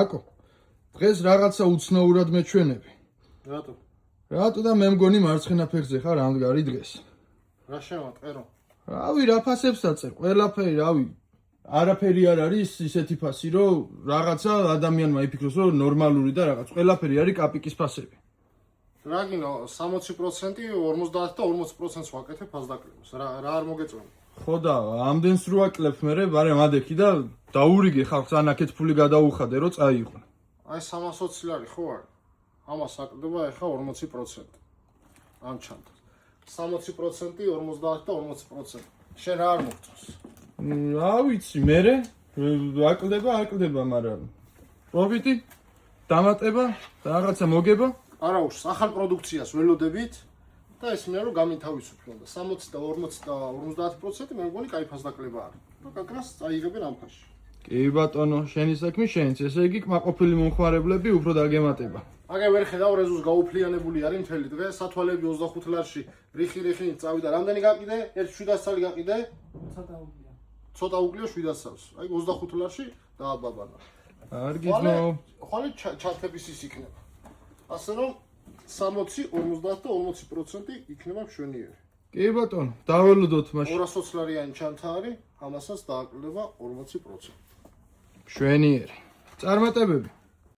აკო, დღეს რაღაცა უცნაურად მეჩვენები. რატო? რატო და მე მგონი მარცხენა ფეხზე ხარ ამდღარი დღეს. რა შემატყერო? რავი, რა ფასებს აწერ, ყველაფერი, რავი. არაფერი არ არის ისეთი ფასი, რომ რაღაცა ადამიანმა იფიქროს, რომ ნორმალური და რაღაც. ყველაფერი არის კაპიკის ფასები. რაგინო 60% 50 და 40%-ს ვაკეთებ ფასდაკლებას. რა არ მოგეწონა? ხო და ამდენს რო აკლებ მე, ბარემ ადექი და დაურიგე ხალხს ანაკეთ ფული გადაუხადე, რომ წაიღო. აი 320 ლარი ხო არა? ამას აკლდება ეხა 40%. ამ ჩანთას. 60% 50 და 40%. შენ რა არ მოგწონს? რა ვიცი, მე აკლდება, მაგრამ პროფიტი, დამატება, რაღაცა მოგება. არა უშ, ახალ პროდუქციას ველოდებით და ეს მე რომ გამითავისუფლო და 60 და 40 და 50% მე მგონი кайფ ფასდაკლება არის. და კაკრას წაიღებენ ამ ფასში. კი ბატონო, შენი საქმე შენც, ესე იგი კმაყოფილი მომხმარებლები უფრო დაგემატება. აგე ვერ ხედავ რეზუს გაუფლიანებული არის მთელი დღე, სათვალები 25 ლარში, რიხი წავიდა. რამდენი გაკიდე? 700 წელი გაკიდე? ცოტა უკლია 700 წელს. აი 25 ლარში დააბაბანა. არ გიძნო. ხვალე ჩათების ის იქნება. ასე რომ 60, 50 და 40% იქნება მშვენიერი. კი ბატონო, დაველოდოთ მაშინ. 220 ლარიანი ჩანთა არის, ამასაც დააკლდება 40%. მშვენიერი. წარმატებები.